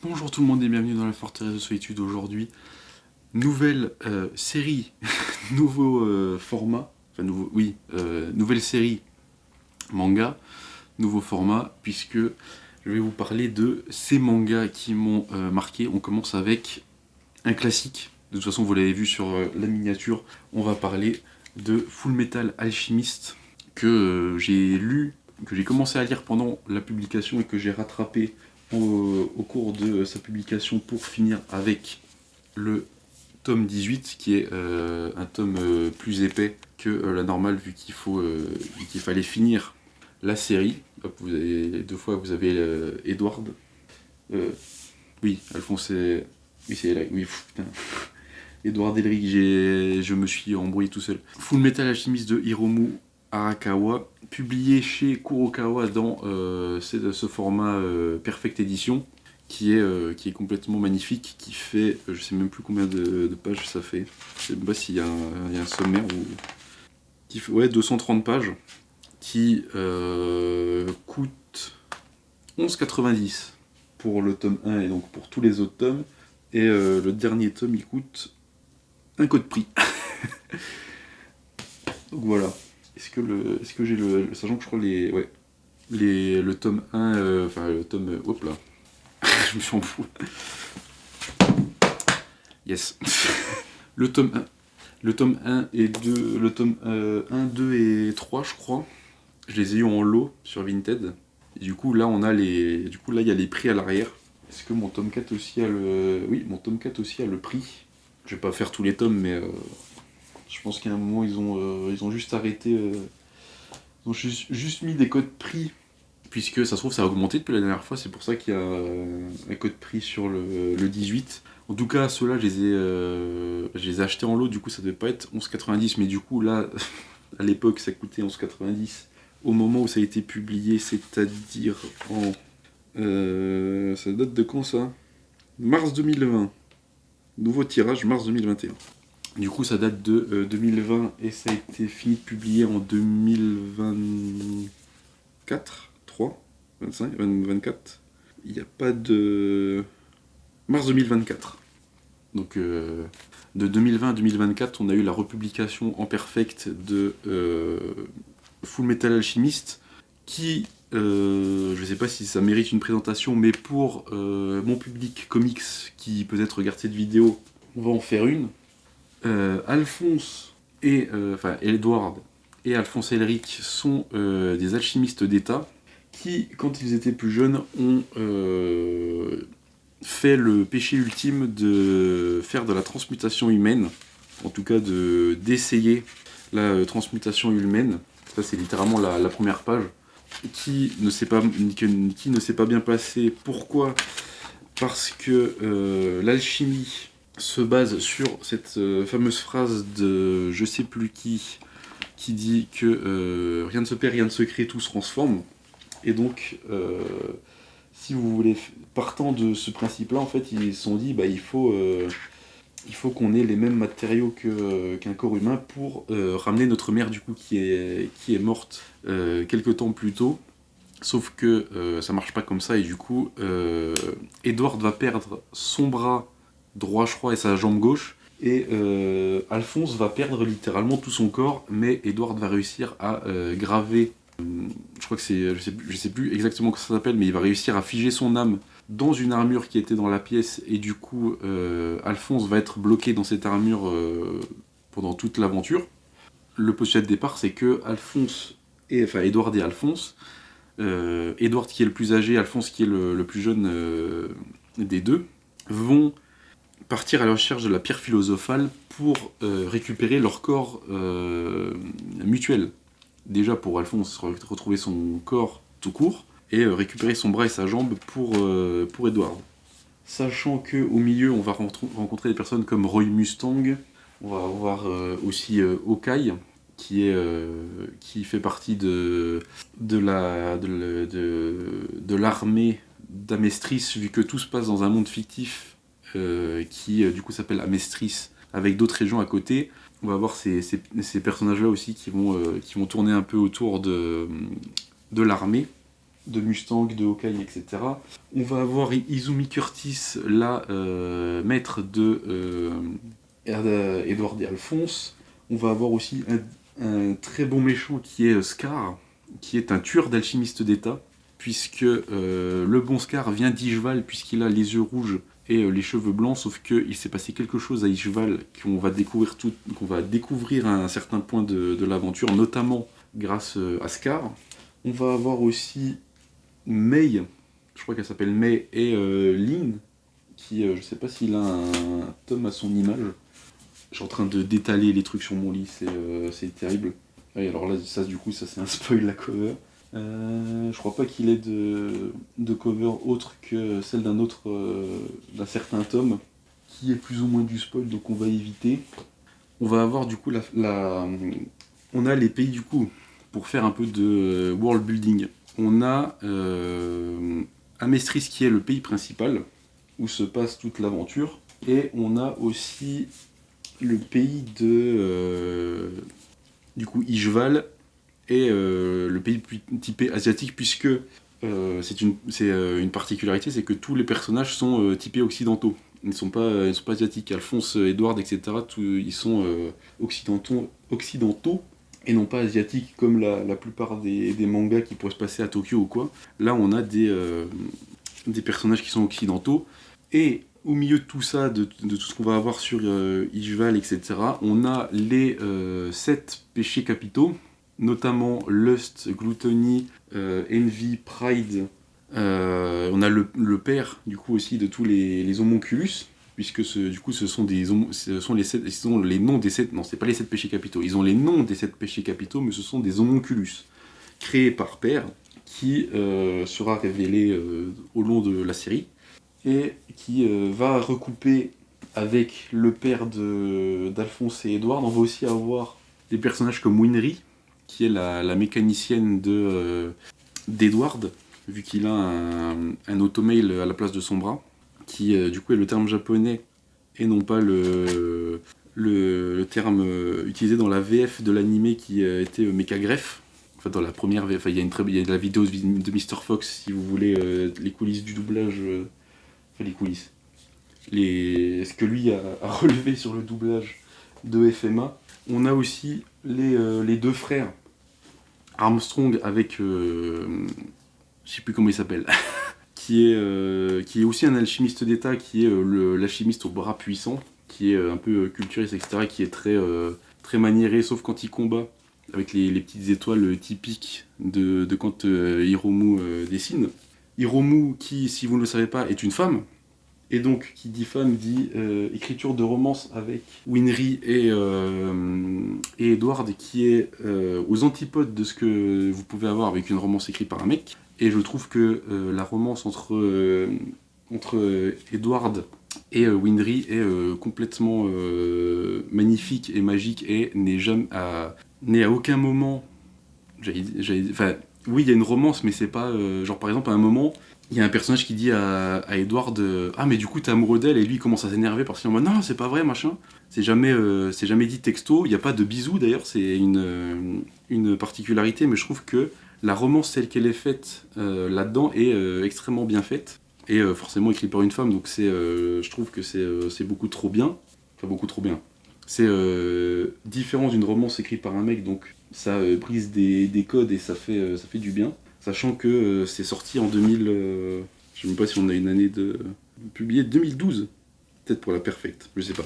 Bonjour tout le monde et bienvenue dans la Forteresse de Solitude aujourd'hui. Nouvelle série, nouveau format, enfin nouvelle série manga, nouveau format, puisque je vais vous parler de ces mangas qui m'ont marqué. On commence avec un classique, de toute façon vous l'avez vu sur la miniature, on va parler de Full Metal Alchemist, que j'ai lu, que j'ai commencé à lire pendant la publication et que j'ai rattrapé au cours de sa publication pour finir avec le tome 18 qui est un tome plus épais que la normale vu qu'il fallait finir la série. Hop, vous avez, deux fois vous avez Edward. Oui, Alphonse c'est... Oui, c'est là. Oui, putain. Edward Elric, je me suis embrouillé tout seul. Full Metal Alchemist de Hiromu Arakawa, publié chez Kurokawa dans ce format Perfect Edition, qui est complètement magnifique, qui fait, je sais même plus combien de pages ça fait, je sais même pas s'il y a un sommaire, qui fait, ouais, 230 pages, qui coûte 11,90 pour le tome 1 et donc pour tous les autres tomes, et le dernier tome il coûte un code prix. Donc voilà. Est-ce que j'ai sachant que je crois le tome 1, enfin le tome, hop là, je me suis embrouillé. Yes. le tome 1. Le tome 1 et 2, le tome 1, 2 et 3 je crois, je les ai eu en lot sur Vinted. Et du coup là il y a les prix à l'arrière. Est-ce que mon tome 4 aussi a le... Oui, mon tome 4 aussi a le prix. Je vais pas faire tous les tomes, mais je pense qu'à un moment ils ont juste arrêté... Ils ont juste mis des codes prix, puisque ça se trouve ça a augmenté depuis la dernière fois, c'est pour ça qu'il y a un code prix sur le 18. En tout cas, ceux-là, je les ai achetés en lot, du coup ça devait pas être 11,90, mais du coup là, à l'époque ça coûtait 11,90. Au moment où ça a été publié, c'est-à-dire en... ça date de quand ça ? Mars 2020. Nouveau tirage, mars 2021. Du coup, ça date de 2020 et ça a été fini de publier en 2024, 3, 25, 24. Il n'y a pas de... Mars 2024. Donc, de 2020 à 2024, on a eu la republication en perfect de Full Metal Alchemist, qui, je ne sais pas si ça mérite une présentation, mais pour mon public comics qui peut-être regarde cette vidéo, on va en faire une. Alphonse et Edward et Alphonse Elric sont des alchimistes d'État qui, quand ils étaient plus jeunes, ont fait le péché ultime de faire de la transmutation humaine, en tout cas d'essayer la transmutation humaine. Ça c'est littéralement la première page, qui ne s'est pas bien passé. Pourquoi ? Parce que l'alchimie se base sur cette fameuse phrase de je sais plus qui dit que rien ne se perd, rien ne se crée, tout se transforme. Et donc, si vous voulez, partant de ce principe-là, en fait, ils se sont dit il faut qu'on ait les mêmes matériaux qu'un corps humain pour ramener notre mère, du coup, qui est morte quelques temps plus tôt. Sauf que ça marche pas comme ça, et du coup, Edward va perdre son bras droit, je crois, et sa jambe gauche, et Alphonse va perdre littéralement tout son corps, mais Edward va réussir à graver, je crois que c'est, je sais plus exactement comment ça s'appelle, mais il va réussir à figer son âme dans une armure qui était dans la pièce, et du coup, Alphonse va être bloqué dans cette armure pendant toute l'aventure. Le postulat de départ, c'est que Edward et Alphonse, Edward qui est le plus âgé, Alphonse qui est le plus jeune des deux, vont partir à la recherche de la pierre philosophale pour récupérer leur corps mutuel. Déjà pour Alphonse, retrouver son corps tout court, et récupérer son bras et sa jambe pour Edward. Sachant qu'au milieu, on va rencontrer des personnes comme Roy Mustang, on va avoir aussi Hawkeye, qui fait partie de l'armée d'Amestris, vu que tout se passe dans un monde fictif qui du coup s'appelle Amestris, avec d'autres régions à côté. On va voir ces personnages-là aussi qui vont tourner un peu autour de l'armée. de Mustang, de Hawkeye, etc. On va avoir Izumi Curtis, la maître de Edward et Alphonse. On va avoir aussi un très bon méchant qui est Scar, qui est un tueur d'alchimistes d'État, puisque le bon Scar vient d'Ishval, puisqu'il a les yeux rouges et les cheveux blancs, sauf qu'il s'est passé quelque chose à Ishval qu'on va découvrir à un certain point de l'aventure, notamment grâce à Scar. On va avoir aussi May, je crois qu'elle s'appelle May, et Lynn, qui, je sais pas s'il a un tome à son image. Je suis en train de d'étaler les trucs sur mon lit, c'est terrible. Et alors là, ça du coup, ça c'est un spoil la cover. Je crois pas qu'il ait de cover autre que celle d'un certain tome, qui est plus ou moins du spoil, donc on va éviter. On va avoir du coup on a les pays du coup, pour faire un peu de world building. On a Amestris qui est le pays principal, où se passe toute l'aventure, et on a aussi le pays de du coup Ishval, et le pays plus typé asiatique, puisque c'est une particularité, c'est que tous les personnages sont typés occidentaux. Ils ne sont pas asiatiques. Alphonse, Edward, etc., ils sont occidentaux et non pas asiatiques comme la plupart des mangas qui pourraient se passer à Tokyo ou quoi. Là, on a des personnages qui sont occidentaux. Et au milieu de tout ça, de tout ce qu'on va avoir sur Ishval, etc., on a les 7 péchés capitaux, notamment Lust, Gluttony, Envy, Pride. On a le père, du coup, aussi de tous les homonculus, puisque du coup, ce sont les noms des 7... Non, c'est pas les 7 péchés capitaux. Ils ont les noms des 7 péchés capitaux, mais ce sont des homonculus, créés par père, qui sera révélé au long de la série, et qui va recouper avec le père d'Alphonse et Edward. On va aussi avoir des personnages comme Winry, qui est la mécanicienne d'Edward, vu qu'il a un automail à la place de son bras, qui du coup est le terme japonais et non pas le terme utilisé dans la VF de l'animé qui était Mechagref. Enfin, dans la première VF, il y a de la vidéo de Mr. Fox si vous voulez les coulisses du doublage. Enfin, les coulisses. Ce que lui a relevé sur le doublage de FMA. On a aussi les deux frères Armstrong avec je sais plus comment il s'appelle qui est aussi un alchimiste d'État, qui est l'alchimiste au bras puissant, qui est un peu culturiste, etc., qui est très maniéré, sauf quand il combat, avec les petites étoiles typiques de quand Hiromu dessine. Hiromu, qui, si vous ne le savez pas, est une femme, et donc, qui dit femme, dit écriture de romance avec Winry et Edward, qui est aux antipodes de ce que vous pouvez avoir avec une romance écrite par un mec. Et je trouve que la romance entre Edward et Winry est complètement magnifique et magique, et n'est à aucun moment... Enfin, oui, il y a une romance, mais c'est pas... genre, par exemple, à un moment... Il y a un personnage qui dit à Edward ah mais du coup t'es amoureux d'elle, et lui il commence à s'énerver parce qu'il est en mode non c'est pas vrai machin. C'est jamais dit texto, il n'y a pas de bisous d'ailleurs, c'est une particularité, mais je trouve que la romance telle qu'elle est faite là-dedans est extrêmement bien faite, et forcément écrite par une femme, donc je trouve que c'est beaucoup trop bien. Enfin beaucoup trop bien. C'est différent d'une romance écrite par un mec, donc ça brise des codes et ça fait du bien. Sachant que c'est sorti en 2000... je sais même pas si on a une année de... publié 2012. Peut-être pour la perfecte, je sais pas.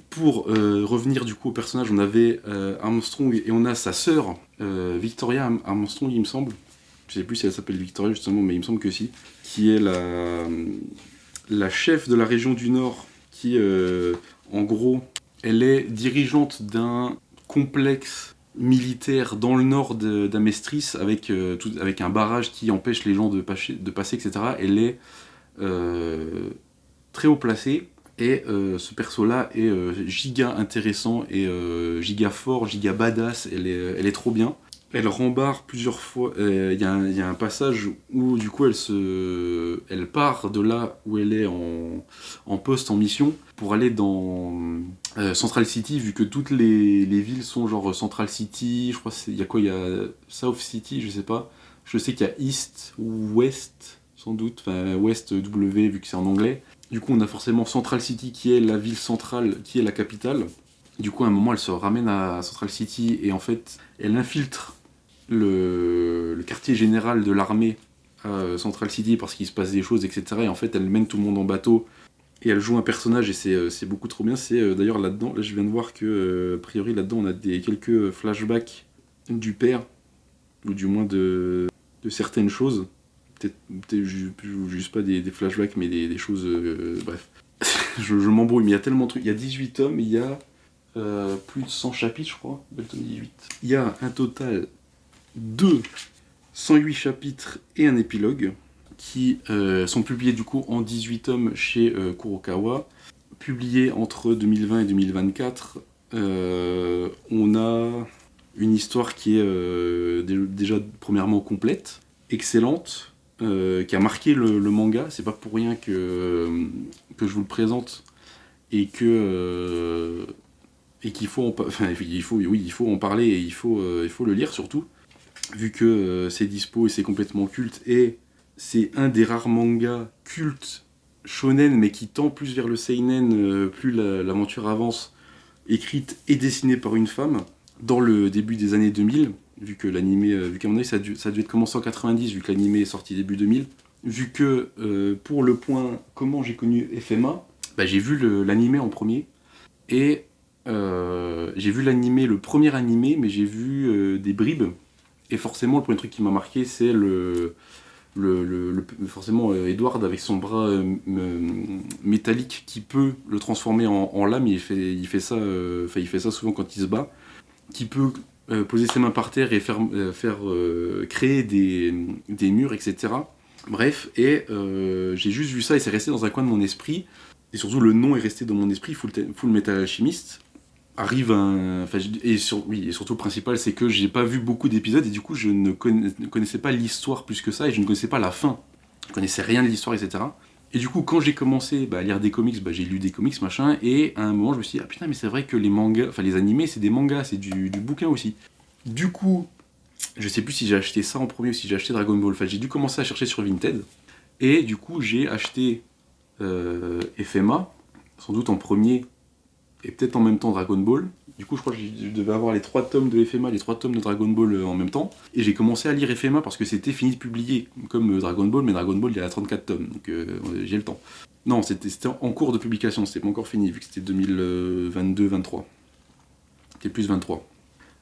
Pour revenir du coup au personnage, on avait Armstrong, et on a sa sœur, Victoria Armstrong, il me semble. Je sais plus si elle s'appelle Victoria justement, mais il me semble que si. Qui est la chef de la région du Nord, qui en gros, elle est dirigeante d'un complexe militaire dans le nord d'Amestris, avec un barrage qui empêche les gens de passer, etc. Elle est très haut placée, et ce perso-là est giga intéressant et giga fort, giga badass, elle est trop bien. Elle rembarre plusieurs fois, il y a un passage où du coup elle part de là où elle est en poste, en mission, pour aller dans Central City, vu que toutes les villes sont genre Central City, je crois il y a South City, je sais pas, Je sais qu'il y a East ou West, sans doute, enfin West W vu que c'est en anglais. Du coup, on a forcément Central City qui est la ville centrale, qui est la capitale. Du coup, à un moment, elle se ramène à Central City et en fait, elle infiltre le quartier général de l'armée à Central City parce qu'il se passe des choses, etc. Et en fait, elle mène tout le monde en bateau et elle joue un personnage et c'est beaucoup trop bien. C'est d'ailleurs là-dedans, là je viens de voir que, a priori, là-dedans, on a quelques flashbacks du père, ou du moins de certaines choses. Peut-être juste pas des flashbacks, mais des choses. Bref. je m'embrouille, mais il y a tellement de trucs. Il y a 18 tomes, il y a plus de 100 chapitres, je crois. Le tome 18. Il y a un total de 108 chapitres et un épilogue qui sont publiés du coup en 18 tomes chez Kurokawa. Publiés entre 2020 et 2024. On a une histoire qui est déjà premièrement complète, excellente, qui a marqué le manga. C'est pas pour rien que je vous le présente et qu'il faut il faut en parler et il faut le lire surtout, vu que c'est dispo et c'est complètement culte et c'est un des rares mangas cultes shonen mais qui tend plus vers le seinen plus l'aventure avance, écrite et dessinée par une femme dans le début des années 2000, vu qu'à mon avis ça a dû être commencé en 90, vu que l'animé est sorti début 2000, vu que pour le point comment j'ai connu FMA, bah, j'ai vu l'animé en premier, et j'ai vu l'animé, le premier animé, mais j'ai vu des bribes, et forcément le premier truc qui m'a marqué c'est forcément Edward avec son bras métallique qui peut le transformer en lame. Il fait ça souvent quand il se bat, qui peut poser ses mains par terre et faire créer des murs, etc. Bref, et j'ai juste vu ça et c'est resté dans un coin de mon esprit, et surtout le nom est resté dans mon esprit. Full Metal Alchemist arrive et surtout le principal, c'est que j'ai pas vu beaucoup d'épisodes et du coup je ne connaissais pas l'histoire plus que ça, et je ne connaissais pas la fin, je connaissais rien de l'histoire, etc. Et du coup quand j'ai commencé à lire des comics, j'ai lu des comics machin, et à un moment je me suis dit ah putain mais c'est vrai que les mangas, enfin les animés c'est des mangas, c'est du bouquin aussi. Du coup je sais plus si j'ai acheté ça en premier ou si j'ai acheté Dragon Ball, enfin j'ai dû commencer à chercher sur Vinted, et du coup j'ai acheté FMA sans doute en premier, et peut-être en même temps Dragon Ball. Du coup, je crois que je devais avoir les 3 tomes de FMA, les 3 tomes de Dragon Ball en même temps. Et j'ai commencé à lire FMA parce que c'était fini de publier, comme Dragon Ball, mais Dragon Ball, il y a 34 tomes, donc j'ai le temps. Non, c'était en cours de publication, c'était pas encore fini, vu que c'était 2022-23. C'était plus 23.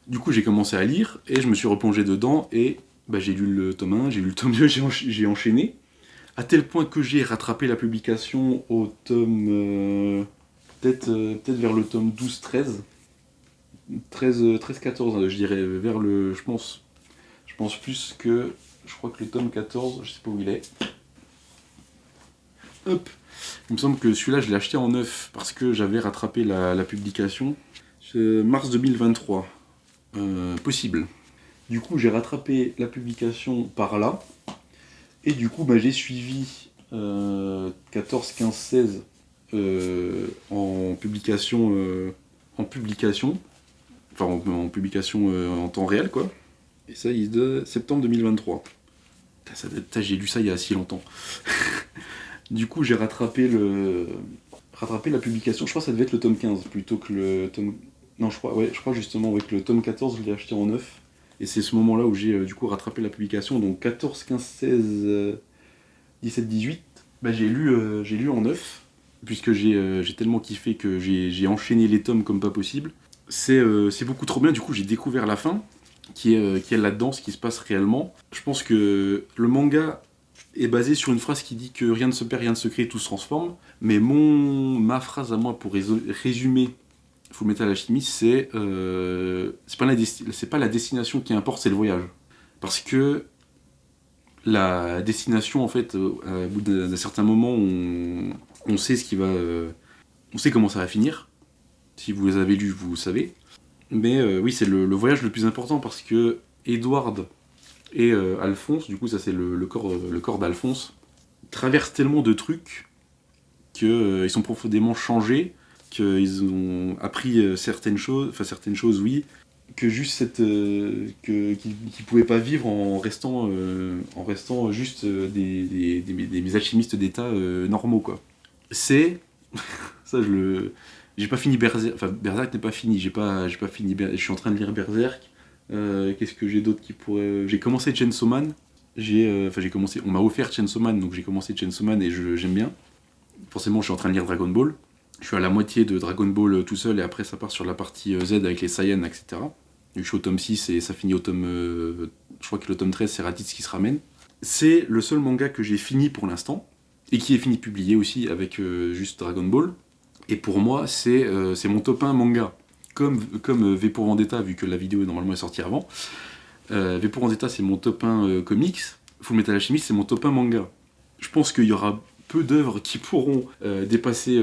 Du coup, j'ai commencé à lire, et je me suis replongé dedans, et j'ai lu le tome 1, j'ai lu le tome 2, j'ai enchaîné, à tel point que j'ai rattrapé la publication au tome... peut-être vers le tome 12-13, 13-14, je dirais, vers le... Je pense plus que... Je crois que le tome 14, je sais pas où il est. Hop. Il me semble que celui-là, je l'ai acheté en neuf, parce que j'avais rattrapé la publication. Mars 2023. Possible. Du coup, j'ai rattrapé la publication par là, et du coup, j'ai suivi 14, 15, 16... en publication, enfin en publication en temps réel, quoi. Et ça, il est de septembre 2023. J'ai lu ça il y a si longtemps. Du coup, j'ai rattrapé la publication. Je crois que ça devait être le tome 15 plutôt que le tome... Non, je crois justement que le tome 14, je l'ai acheté en neuf. Et c'est ce moment-là où j'ai du coup rattrapé la publication. Donc 14, 15, 16, 17, 18, j'ai lu en neuf, puisque j'ai tellement kiffé que j'ai enchaîné les tomes comme pas possible. C'est beaucoup trop bien. Du coup j'ai découvert la fin, qui est là-dedans, ce qui se passe réellement. Je pense que le manga est basé sur une phrase qui dit que rien ne se perd, rien ne se crée, tout se transforme. Mais ma phrase à moi pour résumer Full Metal Alchemist, c'est pas la destination qui importe, c'est le voyage. Parce que la destination, en fait, au bout d'un certain moment, on sait ce qui va... on sait comment ça va finir. Si vous les avez lus, vous savez. Mais oui, c'est le voyage le plus important, parce que Edward et Alphonse, du coup ça c'est le corps d'Alphonse, traversent tellement de trucs qu'ils sont profondément changés, qu'ils ont appris certaines choses oui, que juste qu'ils pouvaient pas vivre en restant juste des alchimistes d'état normaux, quoi. C'est... ça, j'ai pas fini Berserk, enfin Berserk n'est pas fini, j'ai pas fini, je suis en train de lire Berserk. Qu'est-ce que j'ai d'autre qui pourrait... J'ai commencé Chainsaw Man, j'ai commencé, on m'a offert Chainsaw Man, donc j'ai commencé Chainsaw Man et j'aime bien. Forcément, je suis en train de lire Dragon Ball. Je suis à la moitié de Dragon Ball tout seul et après ça part sur la partie Z avec les Saiyans, etc. Je suis au tome 6 et ça finit au tome... je crois que le tome 13, c'est Raditz qui se ramène. C'est le seul manga que j'ai fini pour l'instant, et qui est fini de publier aussi avec juste Dragon Ball. Et pour moi, c'est mon top 1 manga. Comme V pour Vendetta, vu que la vidéo normalement est sortie avant. V pour Vendetta, c'est mon top 1 comics. Fullmetal Alchemist, c'est mon top 1 manga. Je pense qu'il y aura peu d'œuvres qui pourront dépasser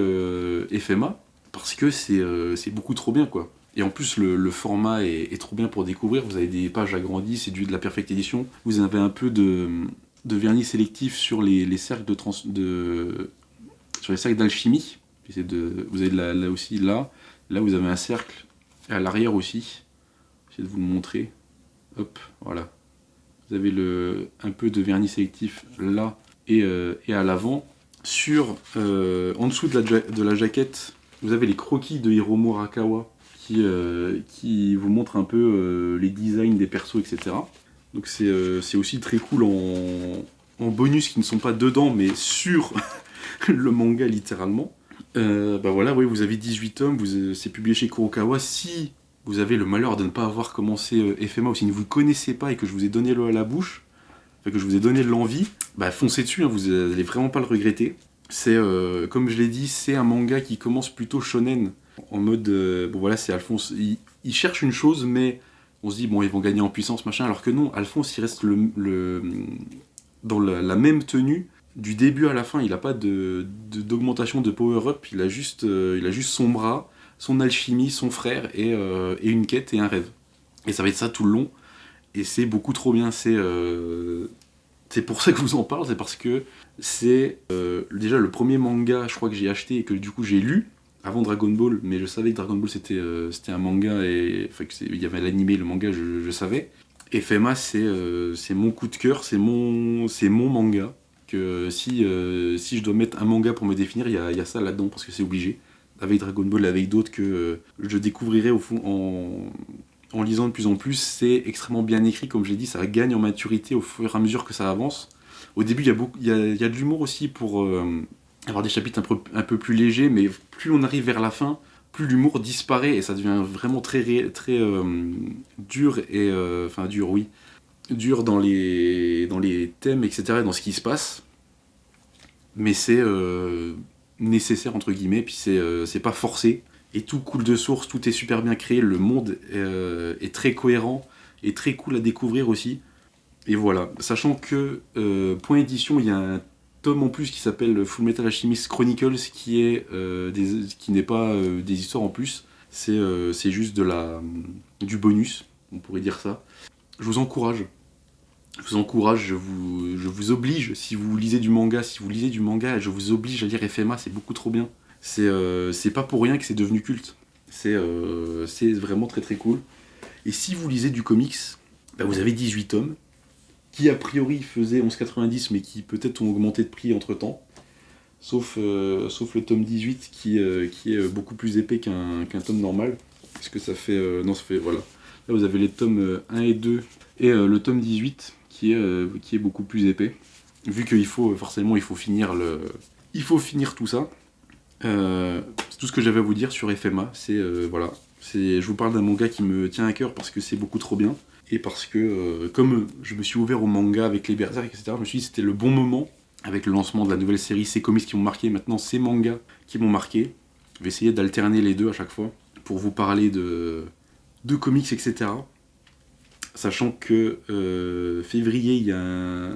FMA, parce que c'est beaucoup trop bien, quoi. Et en plus, le format est trop bien pour découvrir. Vous avez des pages agrandies, c'est de la perfecte édition. Vous avez un peu de vernis sélectif sur les cercles sur les cercles d'alchimie. Vous avez là aussi, là vous avez un cercle, et à l'arrière aussi. J'essaie de vous le montrer. Hop, voilà. Vous avez un peu de vernis sélectif là et à l'avant. En dessous de la jaquette, vous avez les croquis de Hiromu Arakawa qui vous montrent un peu les designs des persos, etc. Donc c'est aussi très cool en bonus qui ne sont pas dedans, mais sur le manga littéralement. Bah voilà, oui, vous avez 18 tomes, c'est publié chez Kurokawa. Si vous avez le malheur de ne pas avoir commencé FMA, ou si vous ne connaissez pas et que je vous ai donné l'eau à la bouche, enfin que je vous ai donné de l'envie, bah foncez dessus, hein, vous allez vraiment pas le regretter. C'est, comme je l'ai dit, c'est un manga qui commence plutôt shonen, en mode, bon voilà, c'est Alphonse, il cherche une chose, mais on se dit, bon, ils vont gagner en puissance, machin, alors que non, Alphonse, il reste dans la même tenue, du début à la fin, il n'a pas d'augmentation de power-up, il a juste son bras, son alchimie, son frère, et une quête et un rêve. Et ça va être ça tout le long, et c'est beaucoup trop bien, c'est pour ça que je vous en parle, c'est parce que c'est déjà le premier manga, je crois, que j'ai acheté et que du coup j'ai lu avant Dragon Ball, mais je savais que Dragon Ball c'était un manga, et enfin il y avait l'animé, le manga, je savais. Et FMA, c'est mon coup de cœur, c'est mon manga. Que si je dois mettre un manga pour me définir, il y a ça là-dedans, parce que c'est obligé. Avec Dragon Ball, avec d'autres que je découvrirai au fond en lisant de plus en plus, c'est extrêmement bien écrit, comme je l'ai dit, ça gagne en maturité au fur et à mesure que ça avance. Au début, il y a de l'humour aussi pour avoir des chapitres un peu plus légers, mais plus on arrive vers la fin, plus l'humour disparaît et ça devient vraiment très dur et enfin dur, oui, dur dans les thèmes, etc., dans ce qui se passe. Mais c'est nécessaire entre guillemets, puis c'est pas forcé. Et tout coule de source, tout est super bien créé, le monde est très cohérent et très cool à découvrir aussi. Et voilà, sachant que point édition, il y a un tome en plus qui s'appelle Fullmetal Alchemist Chronicles, qui n'est pas des histoires en plus, c'est juste du bonus, on pourrait dire ça. Je vous encourage, je vous oblige, si vous lisez du manga, je vous oblige à lire FMA, c'est beaucoup trop bien. C'est pas pour rien que c'est devenu culte. C'est vraiment très très cool. Et si vous lisez du comics, bah vous avez 18 tomes, qui a priori faisaient 11,90 mais qui peut-être ont augmenté de prix entre temps. Sauf le tome 18 qui est beaucoup plus épais qu'un tome normal. Parce que ça fait. Non, ça fait. Voilà. Là vous avez les tomes 1 et 2 et le tome 18 qui est beaucoup plus épais. Vu qu'il faut forcément il faut finir tout ça. C'est tout ce que j'avais à vous dire sur FMA. Voilà. Je vous parle d'un manga qui me tient à cœur parce que c'est beaucoup trop bien. Et parce que, comme je me suis ouvert au manga avec les Berserk, etc., je me suis dit que c'était le bon moment, avec le lancement de la nouvelle série, ces comics qui m'ont marqué, maintenant ces mangas qui m'ont marqué. Je vais essayer d'alterner les deux à chaque fois, pour vous parler de comics, etc. Sachant que février, il y a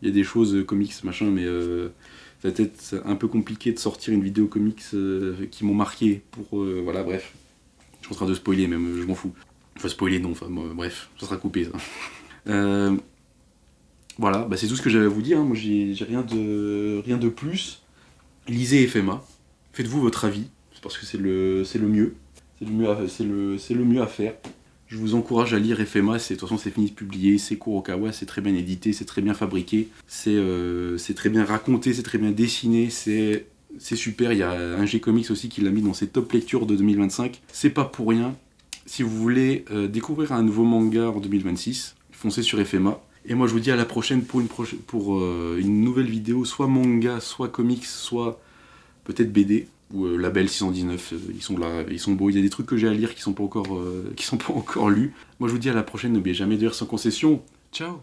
des choses comics, machin, mais ça va être un peu compliqué de sortir une vidéo comics qui m'ont marqué pour... voilà, bref. Je suis en train de spoiler même, je m'en fous. Enfin, spoiler, non, enfin, bref, ça sera coupé, ça. Voilà, bah, c'est tout ce que j'avais à vous dire, hein. Moi, j'ai rien de plus. Lisez FMA, faites-vous votre avis, parce que c'est le mieux. C'est le mieux à faire. Je vous encourage à lire FMA, de toute façon c'est fini de publier, c'est Kurokawa, c'est très bien édité, c'est très bien fabriqué, c'est très bien raconté, c'est très bien dessiné, c'est super. Il y a un G-Comics aussi qui l'a mis dans ses top lectures de 2025. C'est pas pour rien. Si vous voulez découvrir un nouveau manga en 2026, foncez sur FMA. Et moi je vous dis à la prochaine pour une nouvelle vidéo, soit manga, soit comics, soit peut-être BD. Ou Label 619, ils sont là, ils sont beaux. Il y a des trucs que j'ai à lire qui sont pas encore lus. Moi je vous dis à la prochaine, n'oubliez jamais de lire sans concession. Ciao.